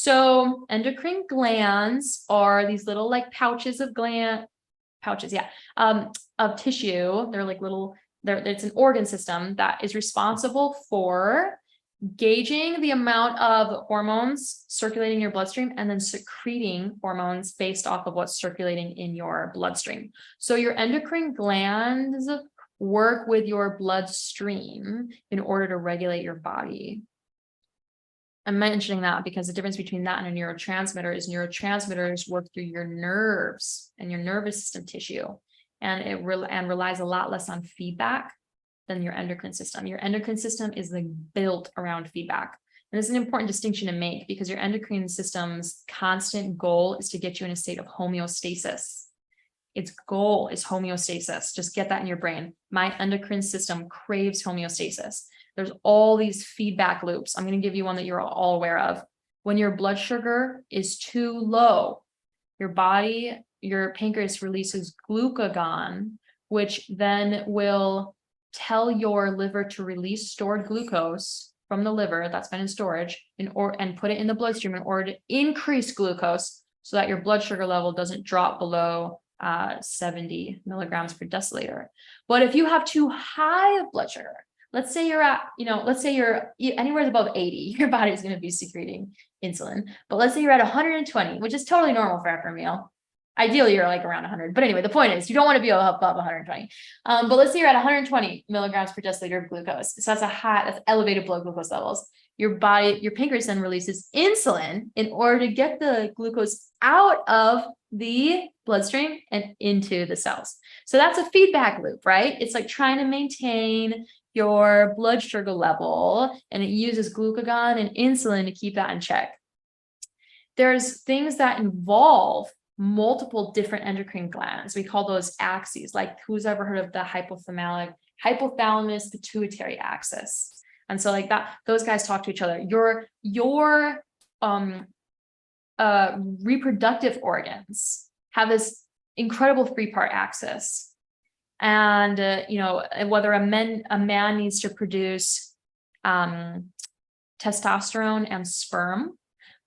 So endocrine glands are these little like pouches, yeah, of tissue. They're like little, it's an organ system that is responsible for gauging the amount of hormones circulating in your bloodstream and then secreting hormones based off of what's circulating in your bloodstream. So your endocrine glands work with your bloodstream in order to regulate your body. I'm mentioning that because the difference between that and a neurotransmitter is neurotransmitters work through your nerves and your nervous system tissue, and it relies a lot less on feedback than your endocrine system. Your endocrine system is like built around feedback. And this is an important distinction to make because your endocrine system's constant goal is to get you in a state of homeostasis. Its goal is homeostasis. Just get that in your brain. My endocrine system craves homeostasis. There's all these feedback loops. I'm going to give you one that you're all aware of. When your blood sugar is too low, your pancreas releases glucagon, which then will tell your liver to release stored glucose from the liver that's been in storage and put it in the bloodstream in order to increase glucose so that your blood sugar level doesn't drop below 70 milligrams per deciliter. But if you have too high of blood sugar, let's say you're anywhere above 80, your body is going to be secreting insulin. But let's say you're at 120, which is totally normal for after a meal. Ideally, you're like around 100. But anyway, the point is you don't want to be above 120. But let's say you're at 120 milligrams per deciliter of glucose. So that's elevated blood glucose levels. Your pancreas then releases insulin in order to get the glucose out of the bloodstream and into the cells. So that's a feedback loop, right? It's like trying to maintain your blood sugar level, and it uses glucagon and insulin to keep that in check. There's things that involve multiple different endocrine glands. We call those axes. Like, who's ever heard of the hypothalamus pituitary axis? And so like that, those guys talk to each other. Your reproductive organs have this incredible three-part axis. And whether a man needs to produce testosterone and sperm,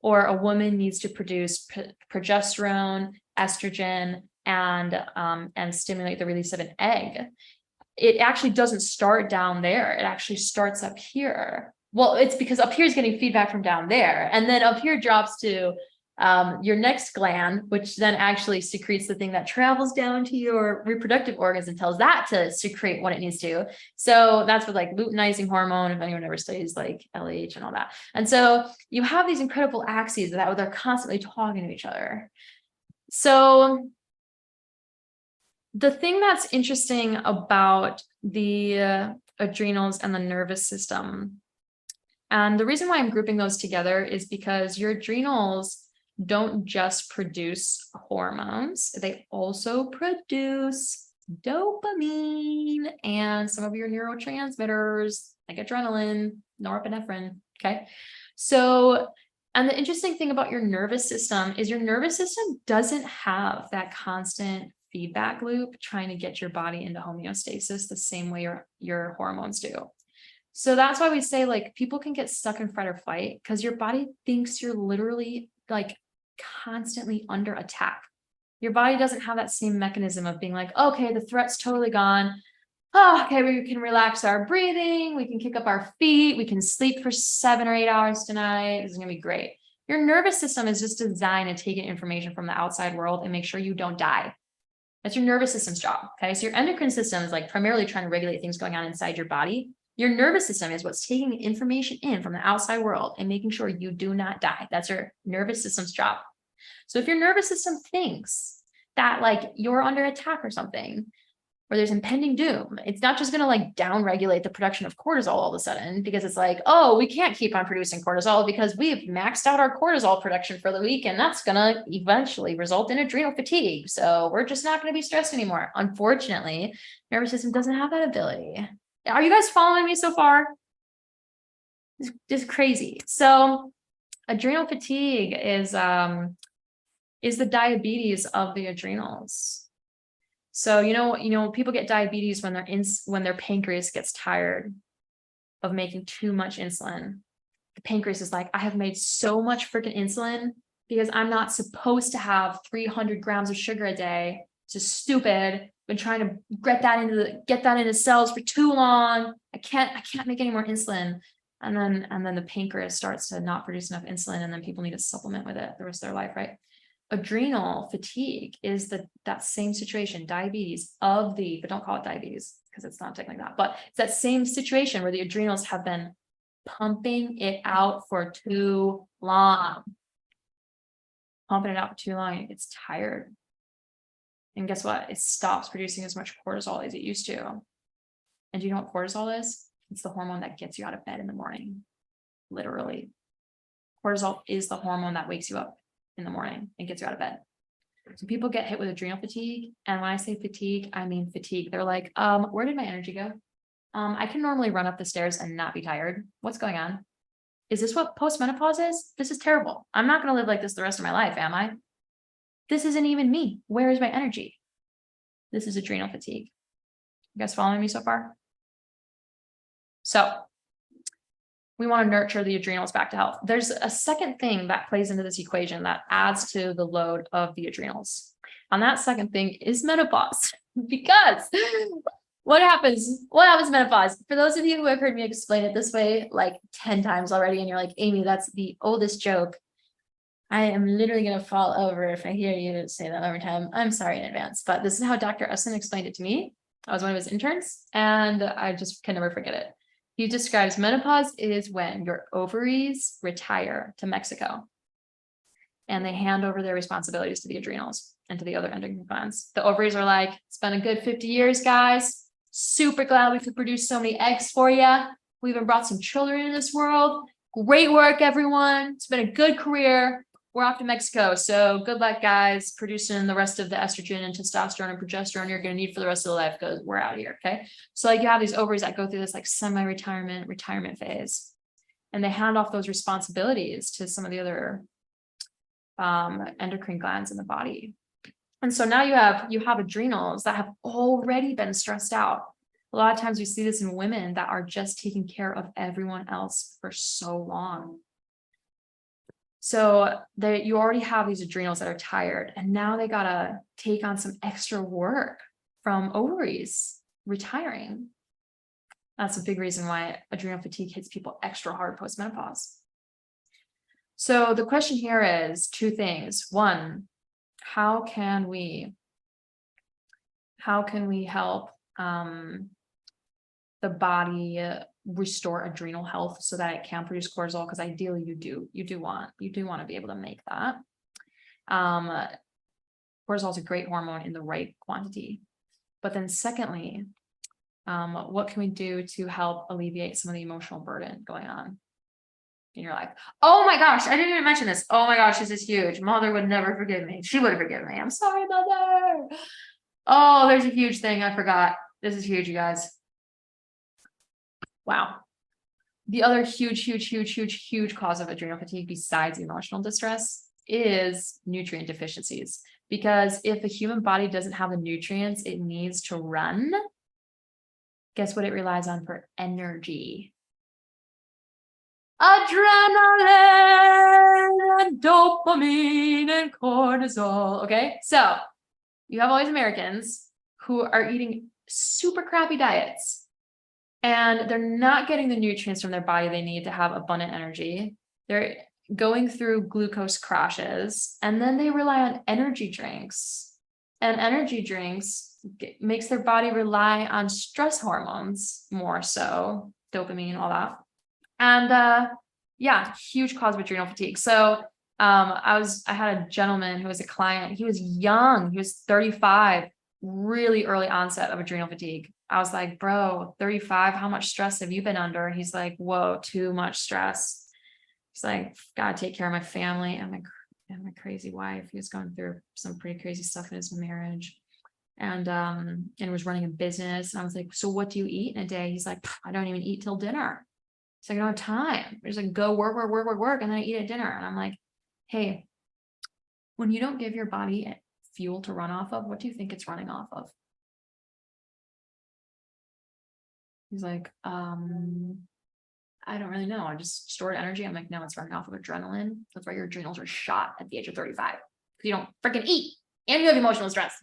or a woman needs to produce progesterone, estrogen, and stimulate the release of an egg, it actually doesn't start down there. It actually starts up here. Well, it's because up here is getting feedback from down there, and then up here drops to your next gland, which then actually secretes the thing that travels down to your reproductive organs and tells that to secrete what it needs to. So that's with like luteinizing hormone, if anyone ever studies like LH and all that. And so you have these incredible axes that they're constantly talking to each other. So the thing that's interesting about the adrenals and the nervous system, and the reason why I'm grouping those together is because your adrenals don't just produce hormones, they also produce dopamine and some of your neurotransmitters like adrenaline, norepinephrine. Okay. So, and the interesting thing about your nervous system is your nervous system doesn't have that constant feedback loop trying to get your body into homeostasis the same way your hormones do. So that's why we say like people can get stuck in fight or flight because your body thinks you're literally like constantly under attack. Your body doesn't have that same mechanism of being like, okay, the threat's totally gone. Oh, okay, we can relax our breathing. We can kick up our feet. We can sleep for 7 or 8 hours tonight. This is going to be great. Your nervous system is just designed to take in information from the outside world and make sure you don't die. That's your nervous system's job. Okay. So your endocrine system is like primarily trying to regulate things going on inside your body. Your nervous system is what's taking the information in from the outside world and making sure you do not die. That's your nervous system's job. So if your nervous system thinks that like you're under attack or something, or there's impending doom, it's not just going to like downregulate the production of cortisol all of a sudden because it's like, oh, we can't keep on producing cortisol because we've maxed out our cortisol production for the week. And that's going to eventually result in adrenal fatigue. So we're just not going to be stressed anymore. Unfortunately, nervous system doesn't have that ability. Are you guys following me so far? It's just crazy. So adrenal fatigue is the diabetes of the adrenals. So, people get diabetes when their pancreas gets tired of making too much insulin. The pancreas is like, I have made so much freaking insulin because I'm not supposed to have 300 grams of sugar a day. It's just stupid. Been trying to get that into cells for too long. I can't make any more insulin. And then the pancreas starts to not produce enough insulin, and then people need to supplement with it the rest of their life, right? Adrenal fatigue is that same situation, diabetes but don't call it diabetes because it's not technically that, but it's that same situation where the adrenals have been pumping it out for too long. Pumping it out for too long, it gets tired. And guess what? It stops producing as much cortisol as it used to. And do you know what cortisol is? It's the hormone that gets you out of bed in the morning. Literally. Cortisol is the hormone that wakes you up in the morning and gets you out of bed. So people get hit with adrenal fatigue. And when I say fatigue, I mean fatigue. They're like, where did my energy go? I can normally run up the stairs and not be tired. What's going on? Is this what postmenopause is? This is terrible. I'm not going to live like this the rest of my life, am I? This isn't even me. Where is my energy? This is adrenal fatigue. You guys following me so far? So we want to nurture the adrenals back to health. There's a second thing that plays into this equation that adds to the load of the adrenals. And that second thing is menopause. Because what happens in menopause? For those of you who have heard me explain it this way like 10 times already, and you're like, Amy, that's the oldest joke. I am literally going to fall over if I hear you say that every time. I'm sorry in advance, but this is how Dr. Usman explained it to me. I was one of his interns, and I just can never forget it. He describes menopause is when your ovaries retire to Mexico and they hand over their responsibilities to the adrenals and to the other endocrine glands. The ovaries are like, it's been a good 50 years, guys. Super glad we could produce so many eggs for you. We even brought some children in this world. Great work, everyone. It's been a good career. We're off to Mexico. So good luck, guys, producing the rest of the estrogen and testosterone and progesterone you're going to need for the rest of the life because we're out here. Okay. So like you have these ovaries that go through this like retirement phase, and they hand off those responsibilities to some of the other endocrine glands in the body. And so now you have adrenals that have already been stressed out. A lot of times we see this in women that are just taking care of everyone else for so long. So you already have these adrenals that are tired, and now they gotta take on some extra work from ovaries retiring. That's a big reason why adrenal fatigue hits people extra hard post-menopause. So the question here is two things. One, how can we help the body restore adrenal health so that it can produce cortisol? Because ideally you do want to be able to make that. Cortisol is a great hormone in the right quantity. But then secondly, what can we do to help alleviate some of the emotional burden going on in your life? Oh my gosh, I didn't even mention this. Oh my gosh, this is huge. Mother would never forgive me. She would have forgiven me. I'm sorry, Mother. Oh, there's a huge thing I forgot. This is huge, you guys. Wow. The other huge cause of adrenal fatigue besides emotional distress is nutrient deficiencies. Because if the human body doesn't have the nutrients it needs to run, guess what it relies on for energy? Adrenaline and dopamine and cortisol. Okay, so you have all these Americans who are eating super crappy diets, and they're not getting the nutrients from their body they need to have abundant energy. They're going through glucose crashes, and then they rely on energy drinks. And energy drinks makes their body rely on stress hormones more so, dopamine, all that. And yeah, huge cause of adrenal fatigue. So I had a gentleman who was a client. He was young, he was 35, really early onset of adrenal fatigue. I was like, bro, 35, how much stress have you been under? And he's like, whoa, too much stress. He's like, gotta take care of my family and my crazy wife. He was going through some pretty crazy stuff in his marriage, and was running a business. And I was like, so what do you eat in a day? He's like, I don't even eat till dinner. It's like, I don't have time. I just like go work, and then I eat at dinner. And I'm like, hey, when you don't give your body fuel to run off of, what do you think it's running off of? He's like, I don't really know. I just stored energy. I'm like, no, it's running off of adrenaline. That's why your adrenals are shot at the age of 35. Because you don't freaking eat and you have emotional stress.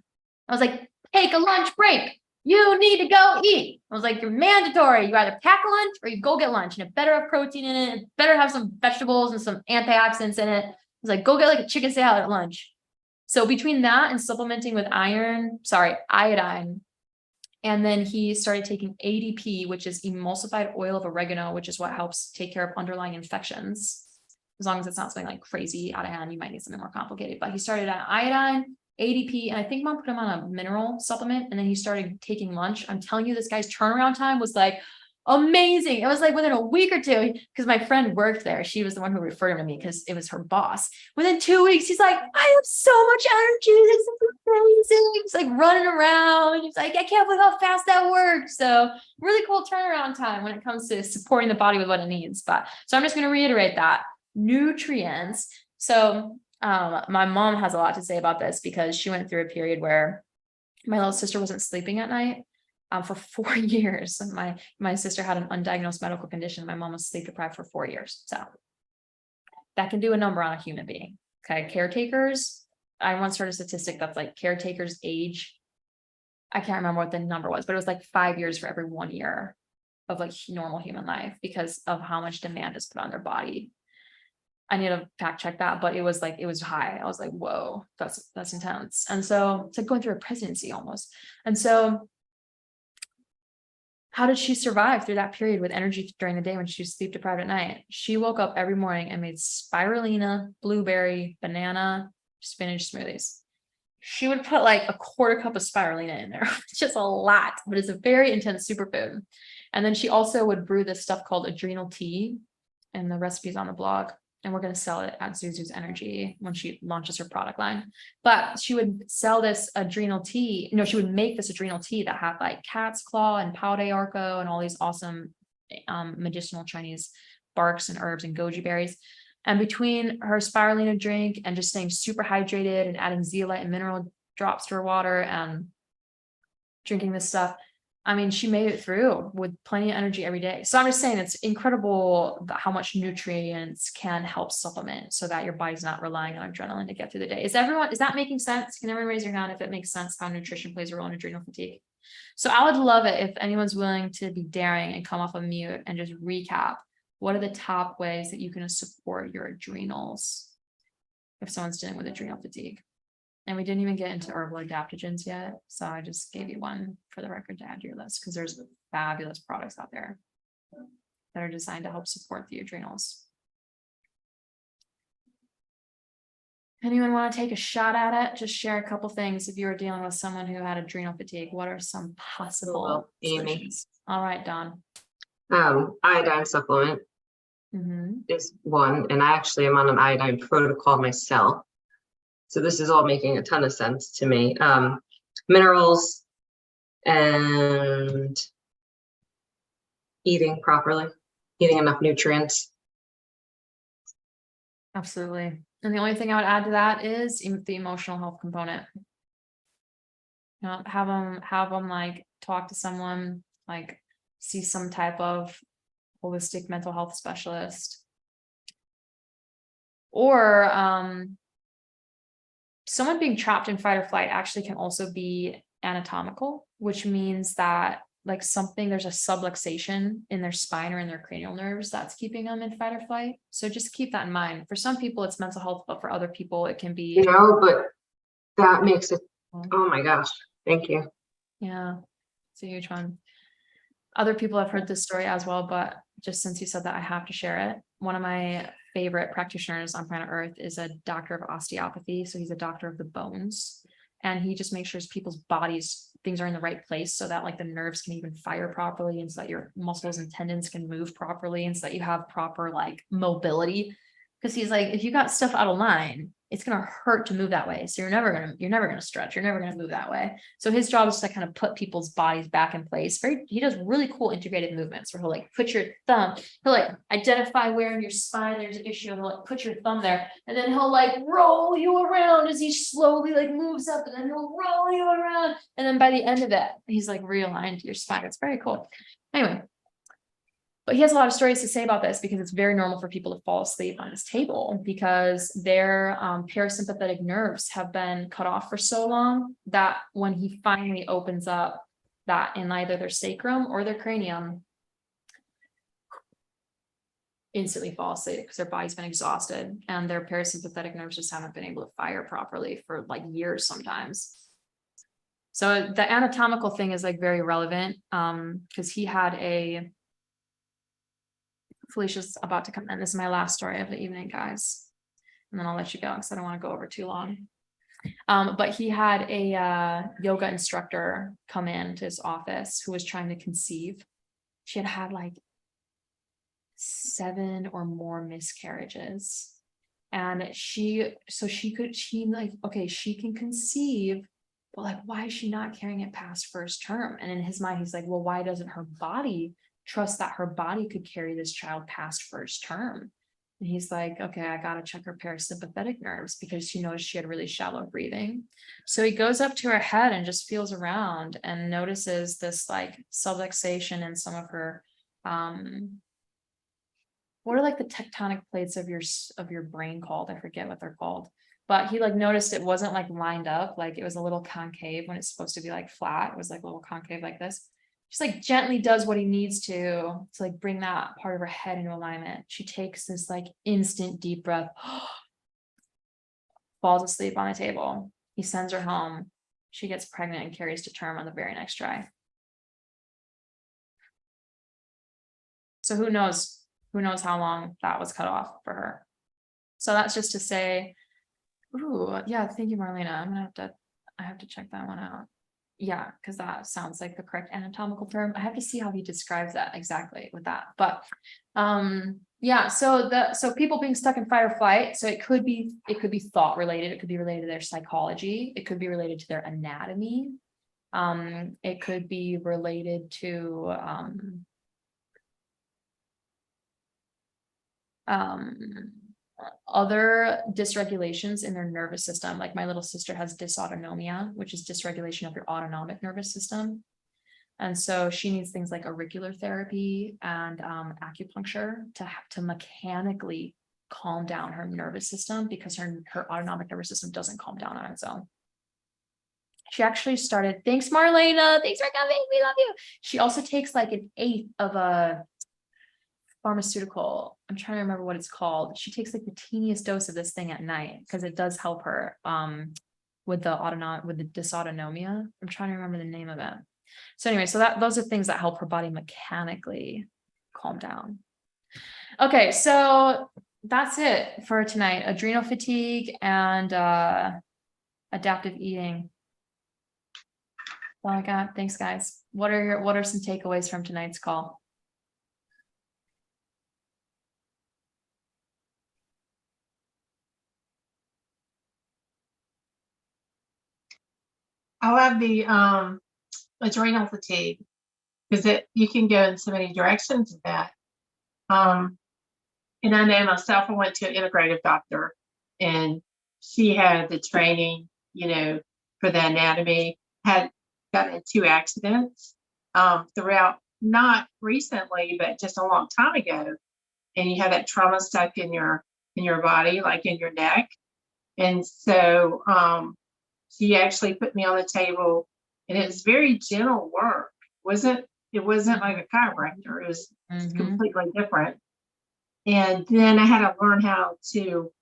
I was like, take a lunch break. You need to go eat. I was like, you're mandatory. You either pack a lunch or you go get lunch, and it better have protein in it. It better have some vegetables and some antioxidants in it. I was like, go get like a chicken salad at lunch. So between that and supplementing with iodine, and then he started taking ADP, which is emulsified oil of oregano, which is what helps take care of underlying infections. As long as it's not something like crazy out of hand, you might need something more complicated. But he started on iodine, ADP, and I think mom put him on a mineral supplement, and then he started taking lunch. I'm telling you, this guy's turnaround time was like amazing. It was like within a week or two, because my friend worked there. She was the one who referred him to me because it was her boss. Within 2 weeks, he's like, I have so much energy. This is amazing. He's like running around. He's like, I can't believe how fast that worked. So really cool turnaround time when it comes to supporting the body with what it needs. But so I'm just going to reiterate that nutrients. So my mom has a lot to say about this because she went through a period where my little sister wasn't sleeping at night. For 4 years. My sister had an undiagnosed medical condition. My mom was sleep deprived for 4 years. So that can do a number on a human being. Okay. Caretakers. I once heard a statistic that's like caretakers age. I can't remember what the number was, but it was like 5 years for every 1 year of like normal human life because of how much demand is put on their body. I need to fact check that, but it was high. I was like, whoa, that's intense. And so it's like going through a presidency almost. And so how did she survive through that period with energy during the day when she was sleep deprived at night? She woke up every morning and made spirulina, blueberry, banana, spinach smoothies. She would put like a quarter cup of spirulina in there. It's just a lot, but it's a very intense superfood. And then she also would brew this stuff called adrenal tea, and the recipe's on the blog. And we're going to sell it at Zuzu's Energy when she launches her product line. But she would sell this adrenal tea. She would make this adrenal tea that had like cat's claw and pau de arco and all these awesome medicinal Chinese barks and herbs and goji berries. And between her spirulina drink and just staying super hydrated and adding zeolite and mineral drops to her water and drinking this stuff, I mean, she made it through with plenty of energy every day. So I'm just saying it's incredible how much nutrients can help supplement so that your body's not relying on adrenaline to get through the day. Is that making sense? Can everyone raise your hand if it makes sense how nutrition plays a role in adrenal fatigue? So I would love it if anyone's willing to be daring and come off of mute and just recap. What are the top ways that you can support your adrenals if someone's dealing with adrenal fatigue? And we didn't even get into herbal adaptogens yet. So I just gave you one for the record to add to your list because there's fabulous products out there that are designed to help support the adrenals. Anyone want to take a shot at it? Just share a couple things. If you were dealing with someone who had adrenal fatigue, what are some possible solutions? All right, Dawn. Iodine supplement is one, and I actually am on an iodine protocol myself. So this is all making a ton of sense to me. Minerals and eating properly, eating enough nutrients. Absolutely. And the only thing I would add to that is the emotional health component. Have them like talk to someone, like see some type of holistic mental health specialist, or someone being trapped in fight or flight actually can also be anatomical, which means that like there's a subluxation in their spine or in their cranial nerves that's keeping them in fight or flight. So just keep that in mind. For some people, it's mental health, but for other people, it can be. But that makes it, oh my gosh, thank you. Yeah, it's a huge one. Other people have heard this story as well, but just since you said that, I have to share it. One of my favorite practitioners on planet Earth is a doctor of osteopathy. So he's a doctor of the bones, and he just makes sure people's bodies, things are in the right place so that like the nerves can even fire properly, and so that your muscles and tendons can move properly, and so that you have proper like mobility. Because he's like, if you got stuff out of line, it's going to hurt to move that way. So you're never going to stretch. You're never going to move that way. So his job is to kind of put people's bodies back in place. He does really cool integrated movements where he'll like put your thumb, he'll like identify where in your spine there's an issue, and he'll like put your thumb there, and then he'll like roll you around as he slowly like moves up, and then he'll roll you around. And then by the end of it, he's like realigned to your spine. It's very cool. Anyway. But But he has a lot of stories to say about this because it's very normal for people to fall asleep on his table because their parasympathetic nerves have been cut off for so long that when he finally opens up that in either their sacrum or their cranium, instantly fall asleep because their body's been exhausted and their parasympathetic nerves just haven't been able to fire properly for like years sometimes. So the anatomical thing is like very relevant because he had a, Felicia's about to come in. This is my last story of the evening, guys. And then I'll let you go because I don't want to go over too long. But he had a yoga instructor come in to his office who was trying to conceive. She had had like 7 or more miscarriages. And she like, okay, she can conceive, but like, why is she not carrying it past first term? And in his mind, he's like, well, why doesn't her body trust that her body could carry this child past first term? And he's like, okay, I gotta check her parasympathetic nerves because she knows she had really shallow breathing. So he goes up to her head and just feels around and notices this like subluxation in some of her what are like the tectonic plates of your brain called? I forget what they're called. But he like noticed it wasn't like lined up, like it was a little concave when it's supposed to be like flat. It was like a little concave like this. Just like gently does what he needs to like bring that part of her head into alignment. She takes this like instant deep breath, falls asleep on a table. He sends her home. She gets pregnant and carries to term on the very next try. So who knows how long that was cut off for her. So that's just to say, ooh, yeah, thank you, Marlena. I have to check that one out. Yeah, because that sounds like the correct anatomical term. I have to see how he describes that exactly with that. But yeah, so people being stuck in fight or flight, so it could be thought related, it could be related to their psychology, it could be related to their anatomy, it could be related to other dysregulations in their nervous system. Like my little sister has dysautonomia, which is dysregulation of your autonomic nervous system. And so she needs things like auricular therapy and acupuncture to mechanically calm down her nervous system because her autonomic nervous system doesn't calm down on its own. She actually started, thanks Marlena, thanks for coming, we love you. She also takes like 1/8 of a pharmaceutical. I'm trying to remember what it's called. She takes like the teeniest dose of this thing at night because it does help her with the dysautonomia. I'm trying to remember the name of it. So anyway, so those are things that help her body mechanically calm down. Okay, so that's it for tonight. Adrenal fatigue and adaptive eating. That's all I got. Thanks, guys. What are some takeaways from tonight's call? I love the adrenal fatigue because you can go in so many directions with that. And I know myself, I went to an integrative doctor and she had the training, for the anatomy, had gotten in 2 accidents throughout, not recently, but just a long time ago. And you have that trauma stuck in your body, like in your neck. And so she actually put me on the table and it was very gentle work. It wasn't like a chiropractor. It was completely different. And then I had to learn how to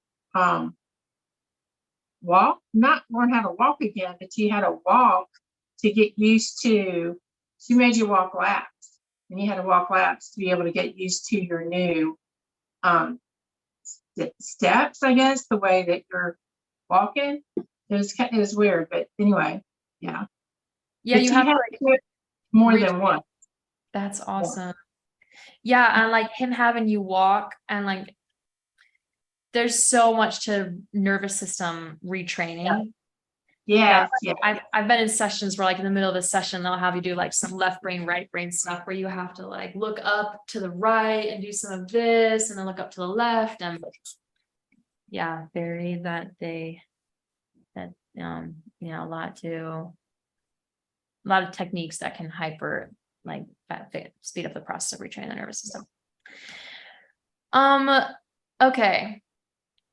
walk, not learn how to walk again, but you had to walk to get used to, she made you walk laps and you had to walk laps to be able to get used to your new steps, I guess, the way that you're walking. It was weird, but anyway, yeah. Yeah, but you have to more than one. That's awesome. Yeah, and like him having you walk and like there's so much to nervous system retraining. Yeah. I've been in sessions where like in the middle of the session they'll have you do like some left brain, right brain stuff where you have to like look up to the right and do some of this and then look up to the left and yeah, a lot of techniques that can speed up the process of retraining the nervous system. Okay,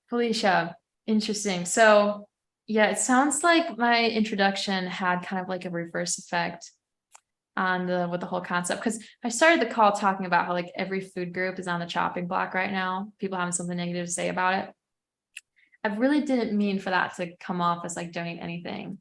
Felicia, interesting. So yeah, it sounds like my introduction had kind of like a reverse effect on with the whole concept, because I started the call talking about how like every food group is on the chopping block right now, people having something negative to say about it. I really didn't mean for that to come off as like don't eat anything.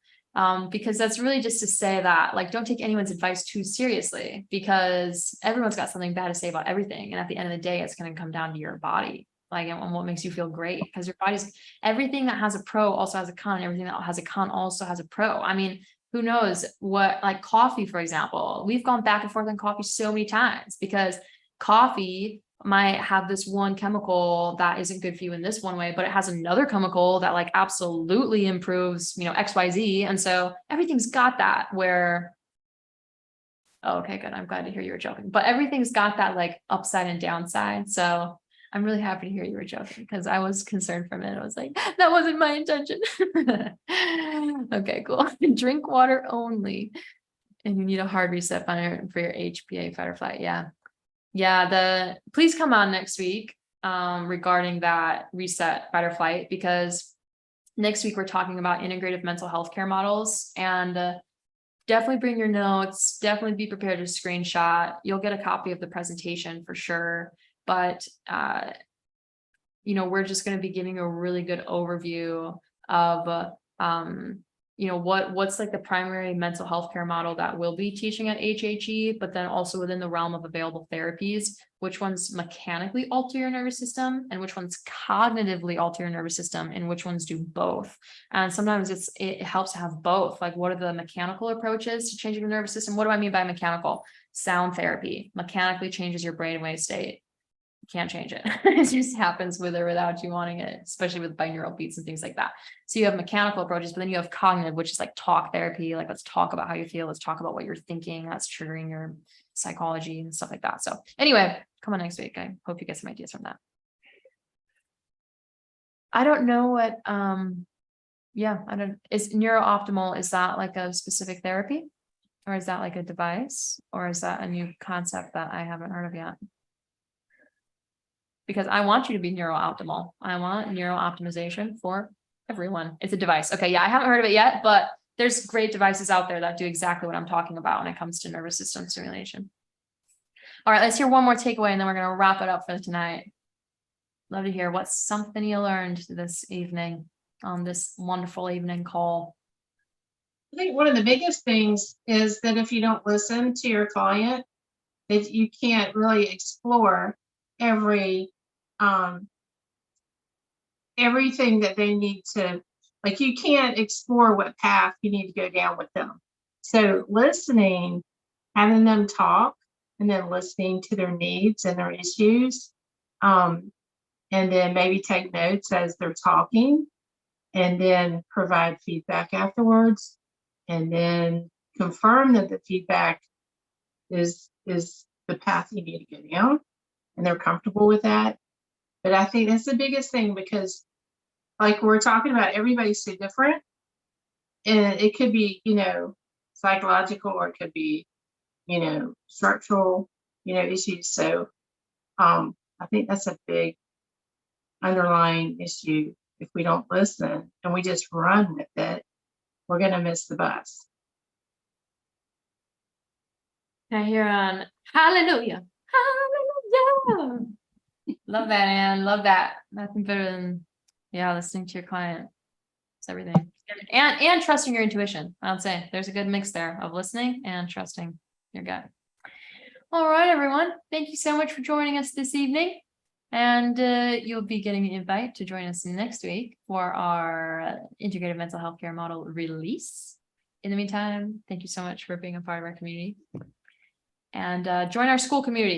Because that's really just to say that like don't take anyone's advice too seriously, because everyone's got something bad to say about everything. And at the end of the day, it's going to come down to your body, like, and what makes you feel great, because your body's everything that has a pro also has a con. Everything that has a con also has a pro. I mean, who knows what, like coffee, for example, we've gone back and forth on coffee so many times, because coffee might have this one chemical that isn't good for you in this one way, but it has another chemical that like absolutely improves, XYZ. And so everything's got that where, oh, okay, good. I'm glad to hear you were joking, but everything's got that like upside and downside. So I'm really happy to hear you were joking, because I was concerned for a minute. I was like, that wasn't my intention. Okay, cool. Drink water only. And you need a hard reset for your HPA fight or flight. Yeah, please come on next week regarding that reset fight or flight, because next week we're talking about integrative mental health care models, and definitely bring your notes, definitely be prepared to screenshot. You'll get a copy of the presentation for sure, but we're just going to be giving a really good overview of what's like the primary mental health care model that we'll be teaching at HHE, but then also within the realm of available therapies, which ones mechanically alter your nervous system and which ones cognitively alter your nervous system and which ones do both. And sometimes it helps to have both. Like, what are the mechanical approaches to changing your nervous system? What do I mean by mechanical? Sound therapy mechanically changes your brainwave state. Can't change it. It just happens with or without you wanting it, especially with binaural beats and things like that. So you have mechanical approaches, but then you have cognitive, which is like talk therapy. Like, let's talk about how you feel. Let's talk about what you're thinking. That's triggering your psychology and stuff like that. So anyway, come on next week. I hope you get some ideas from that. I don't know what, is neurooptimal, is that like a specific therapy, or is that like a device, or is that a new concept that I haven't heard of yet? Because I want you to be neurooptimal. I want neuro optimization for everyone. It's a device. Okay, yeah, I haven't heard of it yet, but there's great devices out there that do exactly what I'm talking about when it comes to nervous system stimulation. All right, let's hear one more takeaway, and then we're going to wrap it up for tonight. Love to hear what's something you learned this evening on this wonderful evening call. I think one of the biggest things is that if you don't listen to your client, that you can't really explore everything that they need to, like, you can't explore what path you need to go down with them. So listening, having them talk, and then listening to their needs and their issues, and then maybe take notes as they're talking, and then provide feedback afterwards, and then confirm that the feedback is the path you need to go down, and they're comfortable with that. But I think that's the biggest thing, because like we're talking about, everybody's so different, and it could be, psychological, or it could be, structural, issues. So I think that's a big underlying issue. If we don't listen and we just run with it, we're going to miss the bus. Now here on Hallelujah. Hallelujah. Love that, Anne. Love that. Nothing better than, listening to your client. It's everything. And trusting your intuition. I would say there's a good mix there of listening and trusting your gut. All right, everyone. Thank you so much for joining us this evening. And you'll be getting an invite to join us next week for our integrative mental health care model release. In the meantime, thank you so much for being a part of our community. And join our school community.